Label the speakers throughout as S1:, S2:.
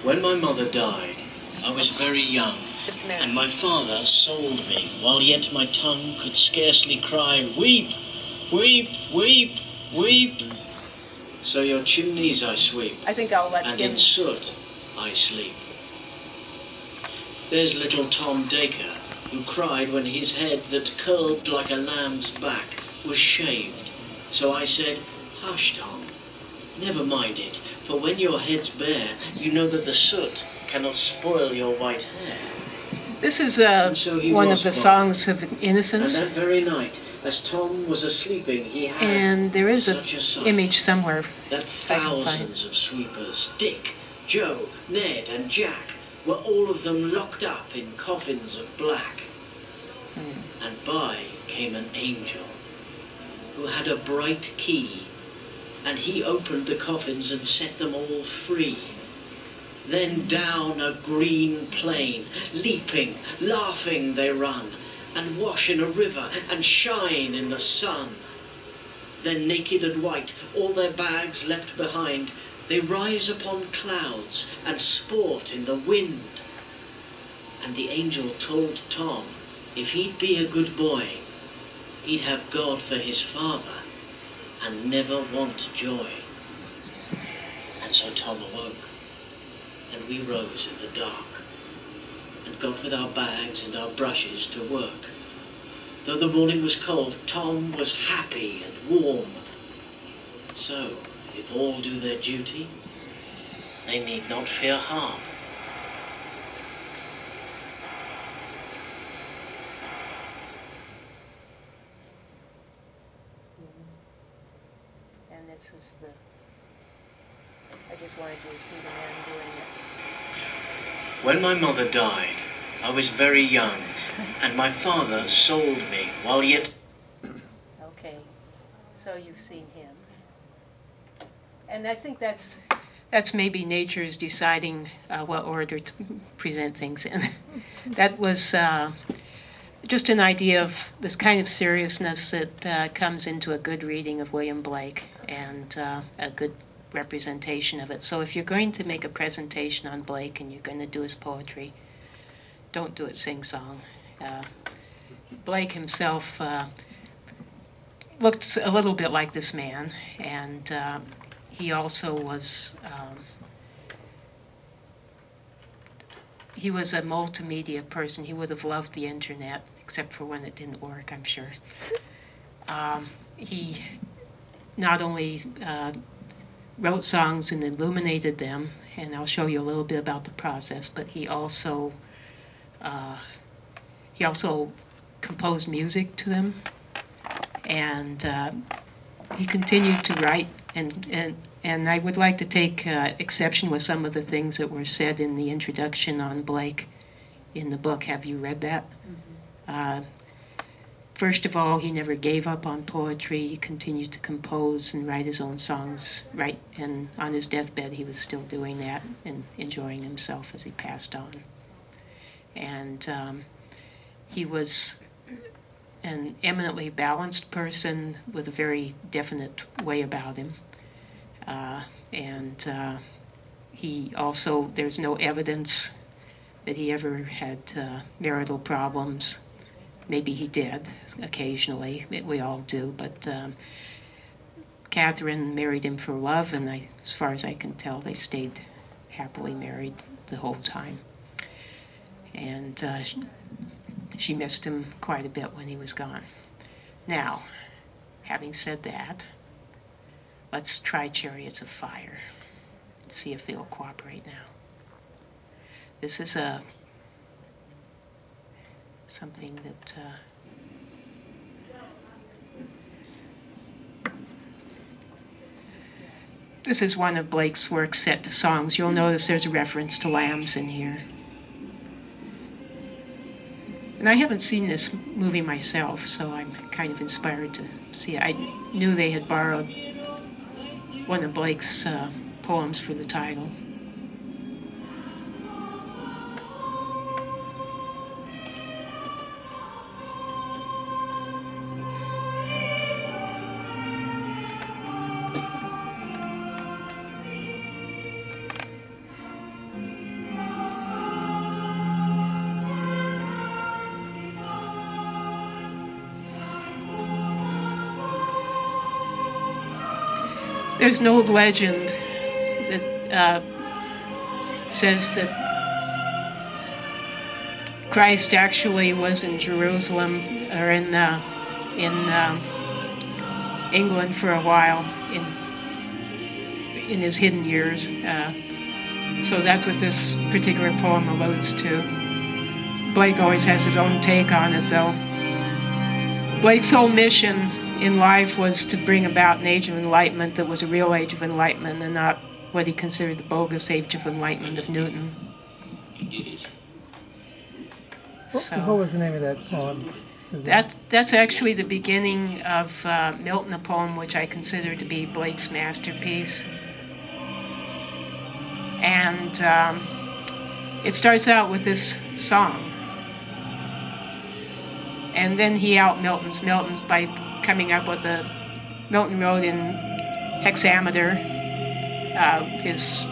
S1: When my mother died, I was very young, and my father sold me, while yet my tongue could scarcely cry, "Weep, weep, weep, weep." So your chimneys I sweep,
S2: I think I'll let
S1: and
S2: Kim...
S1: in soot I sleep. There's little Tom Dacre, who cried when his head that curled like a lamb's back was shaved. So I said, "Hush, Tom, never mind it, for when your head's bare, you know that the soot cannot spoil your white hair."
S2: This is
S1: so
S2: one of the songs of innocence.
S1: And that very night, as Tom was a-sleeping, he had
S2: and there is
S1: such a sight,
S2: image somewhere
S1: that thousands of sweepers, Dick, Joe, Ned and Jack, were all of them locked up in coffins of black. And by came an angel, who had a bright key, and he opened the coffins and set them all free. Then down a green plain, leaping, laughing they run, and wash in a river and shine in the sun. Then naked and white, all their bags left behind, they rise upon clouds and sport in the wind. And the angel told Tom, if he'd be a good boy, he'd have God for his father and never want joy. And so Tom awoke, and we rose in the dark, and got with our bags and our brushes to work. Though the morning was cold, Tom was happy and warm. So, if all do their duty, they need not fear harm.
S2: And this is the... I just wanted you to see the man doing it.
S1: When my mother died, I was very young, and my father sold me while yet...
S2: Okay, so you've seen him. And I think that's maybe nature's deciding what order to present things in. That was just an idea of this kind of seriousness that comes into a good reading of William Blake and a good representation of it. So if you're going to make a presentation on Blake and you're going to do his poetry, don't do it sing-song. Blake himself looked a little bit like this man, and he also was he was a multimedia person. He would have loved the internet, except for when it didn't work, I'm sure. He not only wrote songs and illuminated them, and I'll show you a little bit about the process, but he also composed music to them, and he continued to write, and I would like to take exception with some of the things that were said in the introduction on Blake in the book. Have you read that? Mm-hmm. First of all, he never gave up on poetry. He continued to compose and write his own songs. Right, and on his deathbed, he was still doing that and enjoying himself as he passed on. And he was an eminently balanced person with a very definite way about him. He also, there's no evidence that he ever had marital problems. Maybe he did, occasionally. We all do, but Catherine married him for love, and as far as I can tell, they stayed happily married the whole time. And she missed him quite a bit when he was gone. Now, having said that, let's try Chariots of Fire. See if they'll cooperate now. This is something that this is one of Blake's works set to songs. You'll notice there's a reference to lambs in here. And I haven't seen this movie myself, so I'm kind of inspired to see it. I knew they had borrowed one of Blake's poems for the title. There's an old legend that says that Christ actually was in Jerusalem or in England for a while in his hidden years. So that's what this particular poem alludes to. Blake always has his own take on it, though. Blake's whole mission in life was to bring about an age of enlightenment that was a real age of enlightenment and not what he considered the bogus age of enlightenment of Newton.
S3: What was the name of that poem?
S2: That's actually the beginning of Milton, a poem which I consider to be Blake's masterpiece. And it starts out with this song. And then he out-Miltons by coming up with a Milton wrote in hexameter his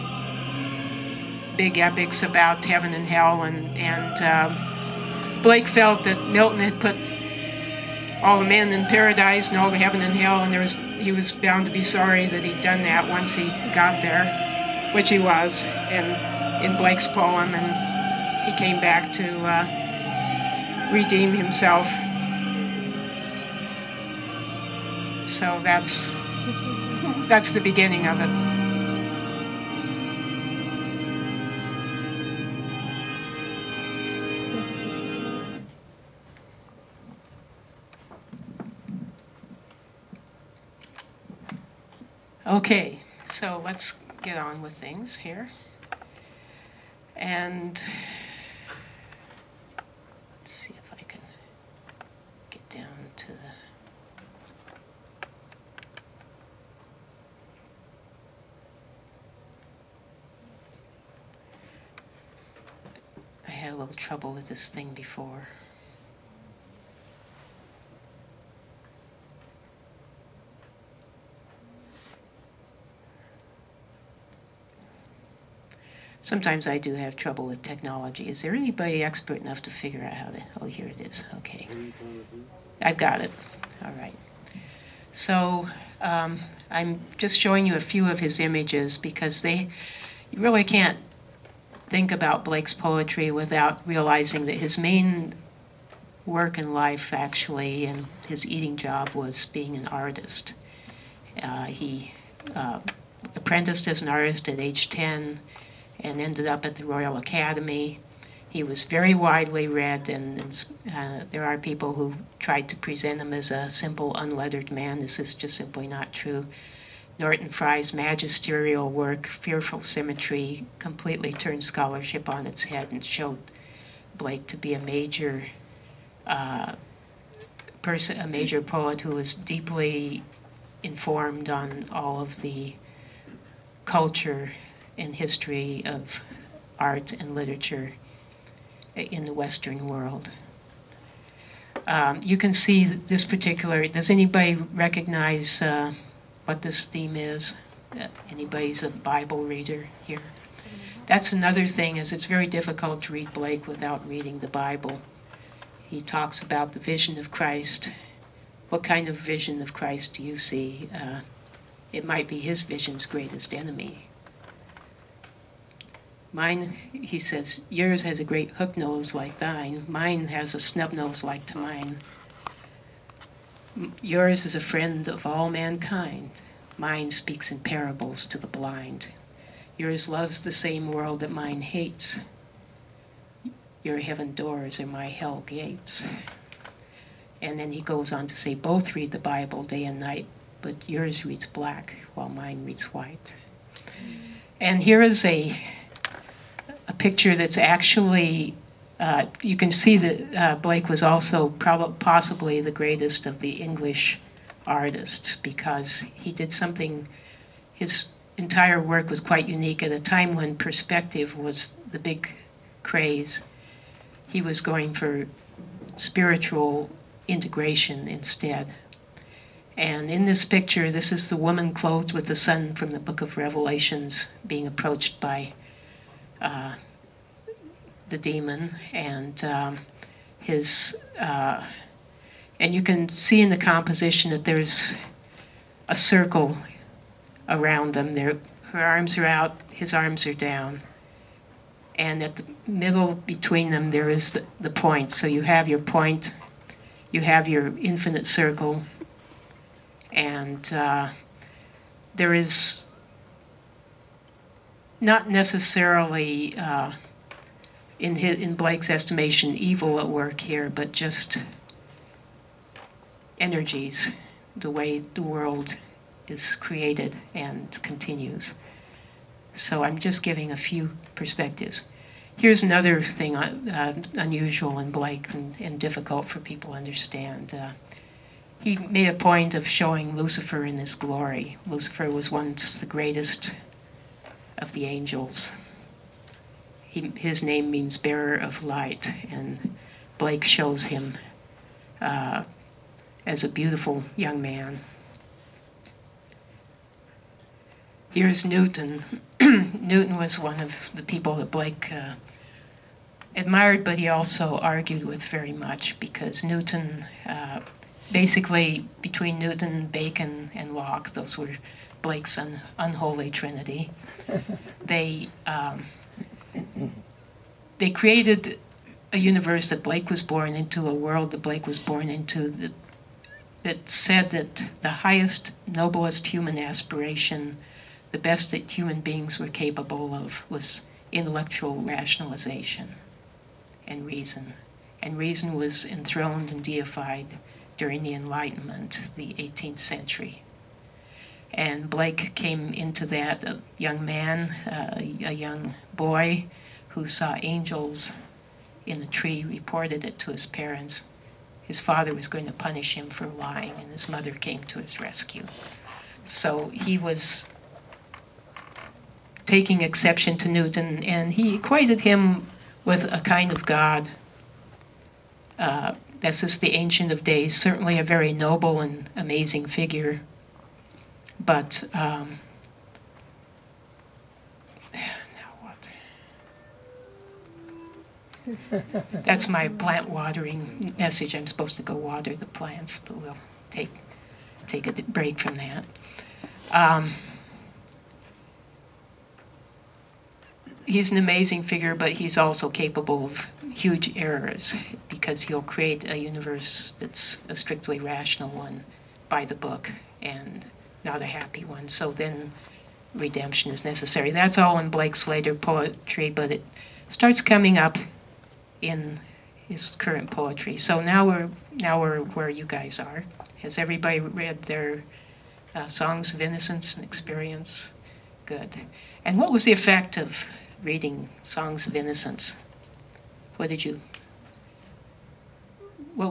S2: big epics about heaven and hell, and Blake felt that Milton had put all the men in paradise and all the heaven and hell, and he was bound to be sorry that he'd done that once he got there, which he was in Blake's poem, and he came back to redeem himself. So that's the beginning of it. Okay, so let's get on with things here. And let's see if I can get down to the... I had a little trouble with this thing before. Sometimes I do have trouble with technology. Is there anybody expert enough to figure out how to... Oh, here it is. Okay. I've got it. All right. So I'm just showing you a few of his images because you really can't think about Blake's poetry without realizing that his main work in life, actually, and his eating job was being an artist. He apprenticed as an artist at age 10 and ended up at the Royal Academy. He was very widely read, and there are people who tried to present him as a simple, unlettered man. This is just simply not true. Norton Fry's magisterial work, Fearful Symmetry, completely turned scholarship on its head and showed Blake to be a major poet who was deeply informed on all of the culture and history of art and literature in the Western world. You can see this particular, does anybody recognize what this theme is? Anybody's a Bible reader here? That's another thing, is it's very difficult to read Blake without reading the Bible. He talks about the vision of Christ. What kind of vision of Christ do you see? It might be his vision's greatest enemy. Mine, he says, yours has a great hook nose like thine. Mine has a snub nose like to mine. Yours is a friend of all mankind. Mine speaks in parables to the blind. Yours loves the same world that mine hates. Your heaven doors are my hell gates. And then he goes on to say, both read the Bible day and night, but yours reads black while mine reads white. And here is a picture that's actually, you can see that Blake was also possibly the greatest of the English artists, because he did something, his entire work was quite unique at a time when perspective was the big craze. He was going for spiritual integration instead. And in this picture, this is the woman clothed with the sun from the book of Revelations being approached by the demon, and and you can see in the composition that there's a circle around them. Her arms are out, his arms are down. And at the middle between them, there is the point. So you have your point, you have your infinite circle, and there is not necessarily, in Blake's estimation, evil at work here, but just energies, the way the world is created and continues. So I'm just giving a few perspectives. Here's another thing unusual in Blake and difficult for people to understand. He made a point of showing Lucifer in his glory. Lucifer was once the greatest of the angels. His name means bearer of light, and Blake shows him as a beautiful young man. Here's Newton. Newton was one of the people that Blake admired, but he also argued with very much, because Newton, basically between Newton, Bacon, and Locke, those were Blake's unholy trinity. They created a universe that Blake was born into, a world that Blake was born into, that said that the highest, noblest human aspiration, the best that human beings were capable of, was intellectual rationalization and reason. And reason was enthroned and deified during the Enlightenment, the 18th century. And Blake came into that, a young man, a young boy who saw angels in a tree, reported it to his parents. His father was going to punish him for lying, and his mother came to his rescue. So he was taking exception to Newton, and he equated him with a kind of God. This is the Ancient of Days, certainly a very noble and amazing figure, but now what? That's my plant watering message. I'm supposed to go water the plants, but we'll take a break from that. He's an amazing figure, but he's also capable of huge errors, because he'll create a universe that's a strictly rational one by the book and not a happy one. So then redemption is necessary. That's all in Blake's later poetry, but it starts coming up in his current poetry. So now we're where you guys are. Has everybody read their Songs of Innocence and Experience? Good. And what was the effect of reading Songs of Innocence? What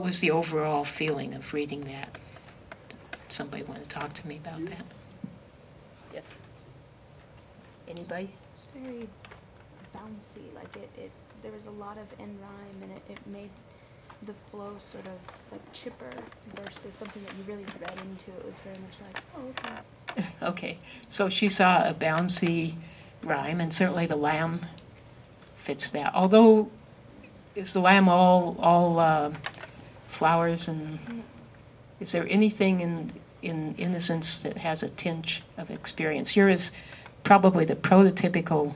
S2: was the overall feeling of reading that? Somebody want to talk to me about that? Yes. Anybody?
S4: It's very bouncy. Like there was a lot of end rhyme, and it made the flow sort of like chipper versus something that you really read into. It was very much like, oh, okay.
S2: Okay. So she saw a bouncy rhyme, and certainly the lamb fits that. Although, is the lamb all flowers, and is there anything in Innocence that has a tinge of experience? Here is probably the prototypical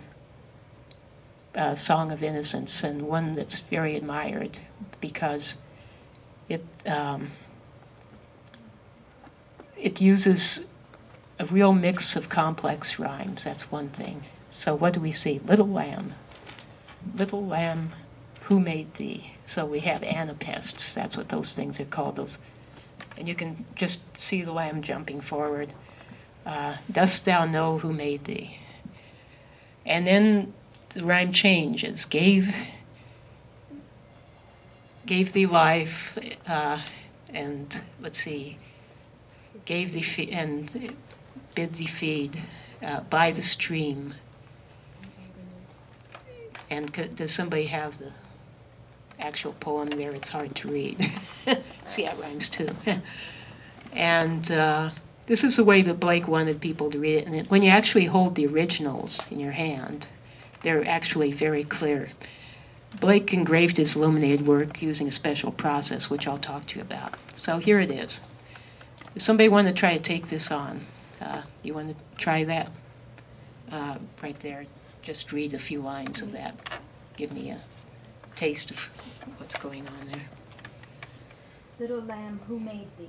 S2: Song of Innocence, and one that's very admired because it uses a real mix of complex rhymes. That's one thing. So what do we see? Little lamb, who made thee? So we have anapests. That's what those things are called. Those, and you can just see the lamb jumping forward. Dost thou know who made thee? And then the rhyme changes. Gave thee life, and let's see. Gave thee and bid thee feed by the stream. And does somebody have the actual poem there? It's hard to read. See, that rhymes too. And this is the way that Blake wanted people to read it. And when you actually hold the originals in your hand, they're actually very clear. Blake engraved his illuminated work using a special process, which I'll talk to you about. So here it is. Does somebody want to try to take this on? You want to try that? Right there. Just read a few lines of that. Give me a taste of what's going on there.
S4: Little lamb, who made thee?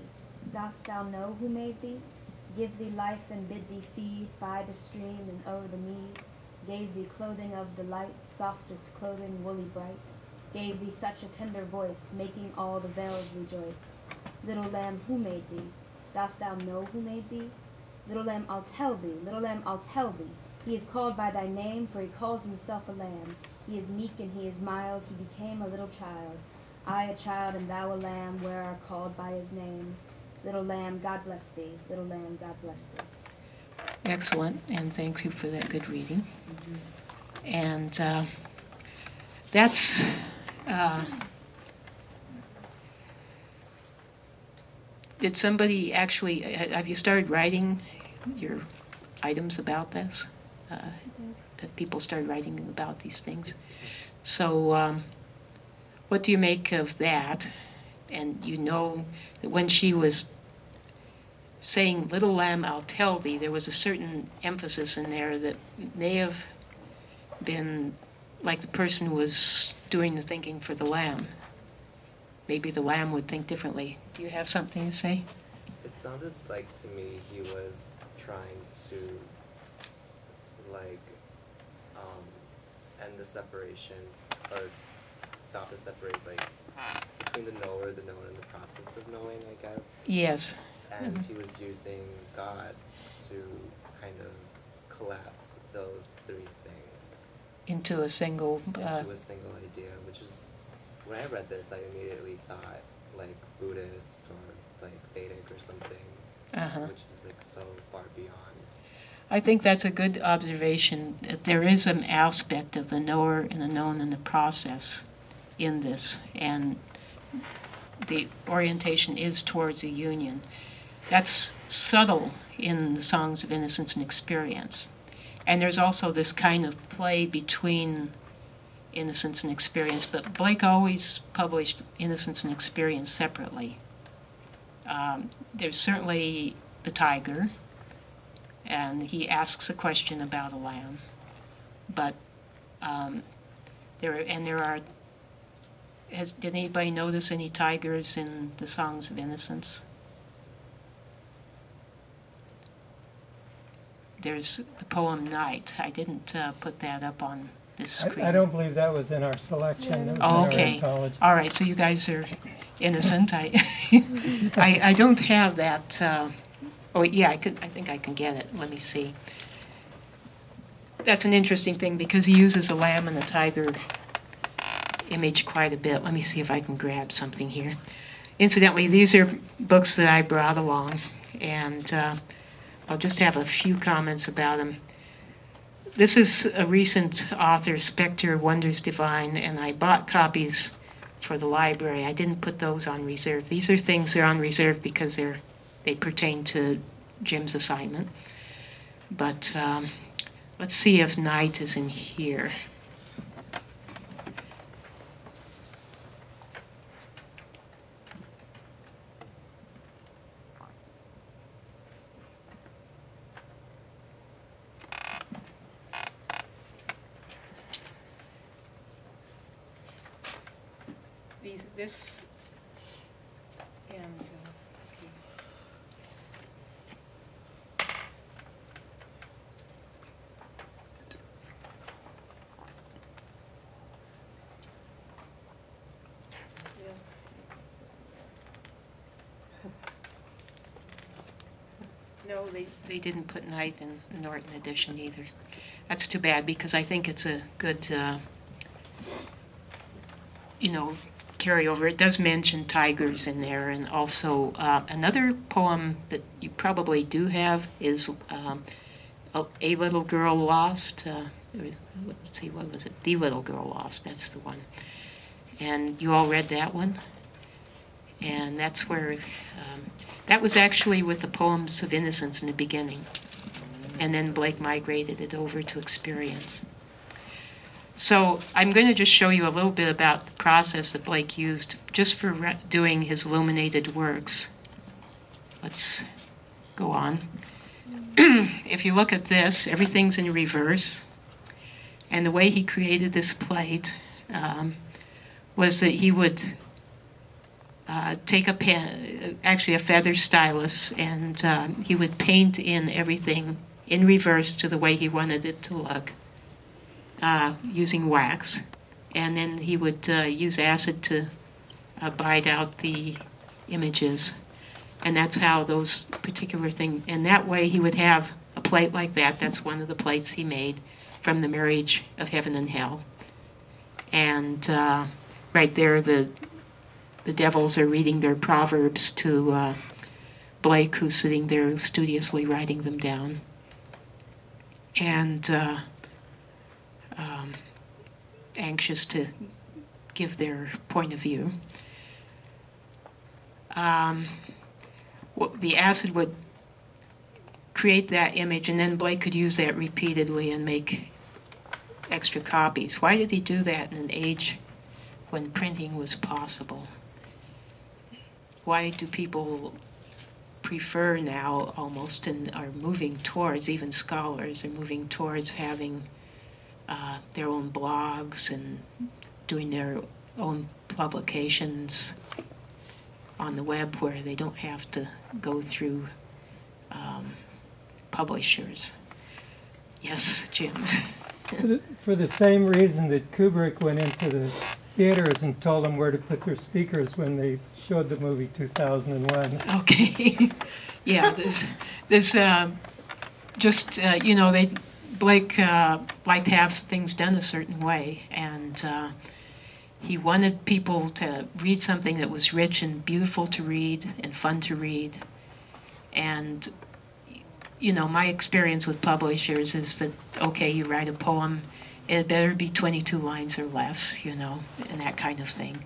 S4: Dost thou know who made thee? Give thee life and bid thee feed by the stream and o'er the mead. Gave thee clothing of delight, softest clothing, woolly bright. Gave thee such a tender voice, making all the vales rejoice. Little lamb, who made thee? Dost thou know who made thee? Little lamb, I'll tell thee, little lamb, I'll tell thee. He is called by thy name, for he calls himself a lamb. He is meek and he is mild, he became a little child. I a child and thou a lamb, where are called by his name. Little lamb, God bless thee. Little lamb, God bless thee.
S2: Excellent, and thank you for that good reading. And that's did somebody actually, have you started writing your items about this? That people started writing about these things. So what do you make of that? And you know that when she was saying, little lamb, I'll tell thee, there was a certain emphasis in there that may have been like the person was doing the thinking for the lamb. Maybe the lamb would think differently. Do you have something to say?
S5: It sounded like to me he was trying to like end the separation or stop the separation, like between the knower, the known, and the process of knowing, I guess.
S2: Yes.
S5: And he was using God to kind of collapse those three things
S2: Into a single
S5: into a single idea, which is, when I read this, I immediately thought like Buddhist or like Vedic or something, which is like so far beyond.
S2: I think that's a good observation, that there is an aspect of the knower and the known and the process in this, and the orientation is towards a union. That's subtle in the Songs of Innocence and Experience. And there's also this kind of play between Innocence and Experience, but Blake always published Innocence and Experience separately. There's certainly the tiger, and he asks a question about a lamb, but did anybody notice any tigers in the Songs of Innocence? There's the poem Night. I didn't put that up on this screen.
S3: I don't believe that was in our selection. It was
S2: Oh,
S3: in our
S2: okay.
S3: anthology.
S2: All right, so you guys are innocent. I don't have that. Oh, yeah, I think I can get it. Let me see. That's an interesting thing because he uses a lamb and a tiger image quite a bit. Let me see if I can grab something here. Incidentally, these are books that I brought along, and I'll just have a few comments about them. This is a recent author, Spectre, Wonders Divine, and I bought copies for the library. I didn't put those on reserve. These are things that are on reserve because they pertain to Jim's assignment. But let's see if Night is in here. This and no, they didn't put Night in the Norton edition either. That's too bad because I think it's a good, carryover. It does mention tigers in there, and also another poem that you probably do have is A Little Girl Lost. Let's see, what was it? The Little Girl Lost, that's the one. And you all read that one? And that's where, that was actually with the Poems of Innocence in the beginning. And then Blake migrated it over to Experience. So I'm going to just show you a little bit about the process that Blake used just for doing his illuminated works. Let's go on. if you look at this, everything's in reverse. And the way he created this plate was that he would take a pen, actually a feather stylus, and he would paint in everything in reverse to the way he wanted it to look, using wax. And then he would use acid to bite out the images. And that's how those particular things, and that way he would have a plate like that. That's one of the plates he made from the Marriage of Heaven and Hell. And right there, the devils are reading their proverbs to Blake, who's sitting there studiously writing them down. And anxious to give their point of view. The acid would create that image, and then Blake could use that repeatedly and make extra copies. Why did he do that in an age when printing was possible? Why do people prefer now almost, and are moving towards, even scholars are moving towards having their own blogs and doing their own publications on the web where they don't have to go through publishers? Yes, Jim.
S3: For the same reason that Kubrick went into the theaters and told them where to put their speakers when they showed the movie 2001.
S2: Okay. Yeah, there's just, you know, Blake liked to have things done a certain way, and he wanted people to read something that was rich and beautiful to read and fun to read. And, you know, my experience with publishers is that, okay, you write a poem, it better be 22 lines or less, you know, and that kind of thing.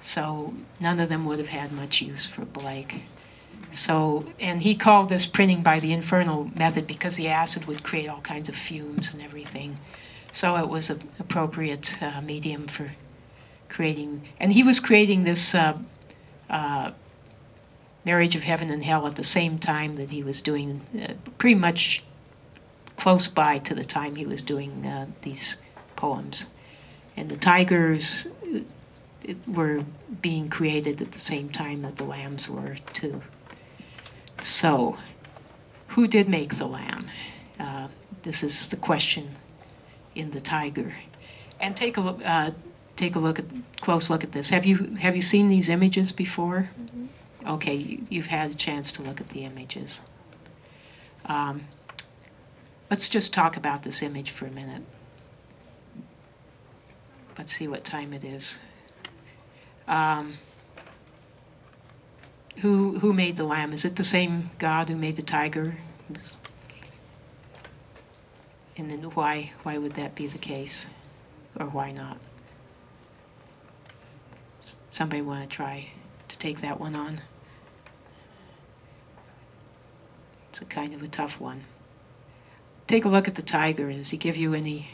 S2: So none of them would have had much use for Blake. So, and he called this printing by the infernal method because the acid would create all kinds of fumes and everything. So it was an appropriate medium for creating, and he was creating this Marriage of Heaven and Hell at the same time that he was doing, pretty much close by to the time he was doing these poems. And the tigers were being created at the same time that the lambs were too. So, who did make the lamb? This is the question in the tiger. And take a look close look at this. Have you seen these images before? Mm-hmm. Okay, you've had a chance to look at the images. Let's just talk about this image for a minute. Let's see what time it is. Who made the lamb? Is it the same God who made the tiger? And then why would that be the case? Or why not? Somebody want to try to take that one on? It's a kind of a tough one. Take a look at the tiger. Does he give you any...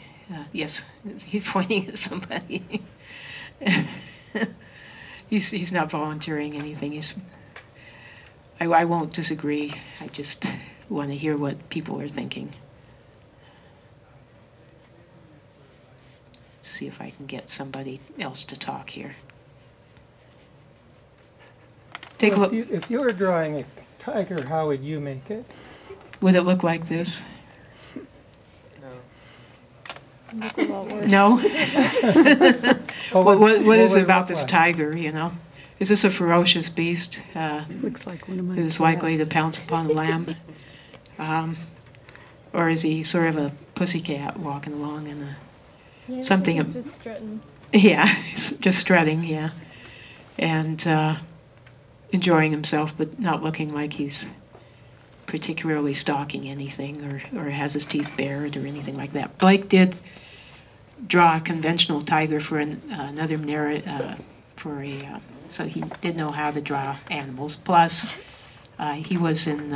S2: yes, is he pointing at somebody? He's not volunteering anything. I won't disagree. I just want to hear what people are thinking. Let's see if I can get somebody else to talk here. Take a look.
S3: If you were drawing a tiger, how would you make it?
S2: Would it look like this?
S5: No.
S4: Look a lot worse.
S2: No?
S3: Well,
S2: what is
S3: would
S2: it about
S3: look
S2: this
S3: like?
S2: tiger, you know? Is this a ferocious beast
S6: Looks like one of my
S2: who's likely to
S6: cats.
S2: pounce upon a lamb? Or is he sort of a pussycat walking along in a...
S4: Yeah,
S2: Something
S4: he's
S2: ab-
S4: just strutting.
S2: Yeah, just strutting, yeah. And enjoying himself, but not looking like he's particularly stalking anything or has his teeth bared or anything like that. Blake did draw a conventional tiger for another so he did know how to draw animals. Plus, he was in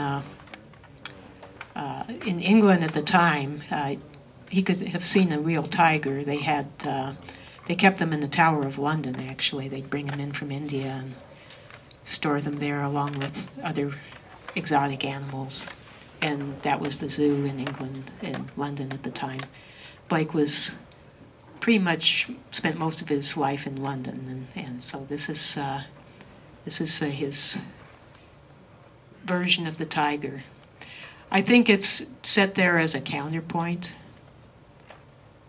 S2: England at the time. He could have seen a real tiger. They kept them in the Tower of London, actually. They'd bring them in from India and store them there along with other exotic animals and that was the zoo in England, in London at the time. Blake was pretty much spent most of his life in London, and so this is his version of the tiger. I think it's set there as a counterpoint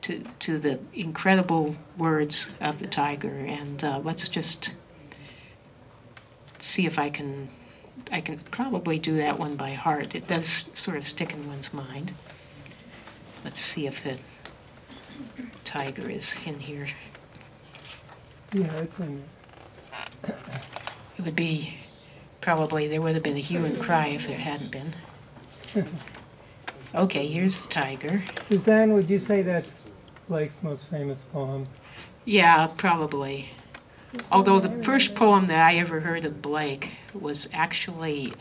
S2: to the incredible words of the tiger, and let's just see if I can probably do that one by heart. It does sort of stick in one's mind. Let's see if the tiger is in here.
S3: Yeah, it's in there.
S2: It would be probably, there would have been a hue and cry if there hadn't been. Okay, here's the tiger.
S3: Suzanne, would you say that's Blake's most famous poem?
S2: Yeah, probably. Although the first poem that I ever heard of Blake was actually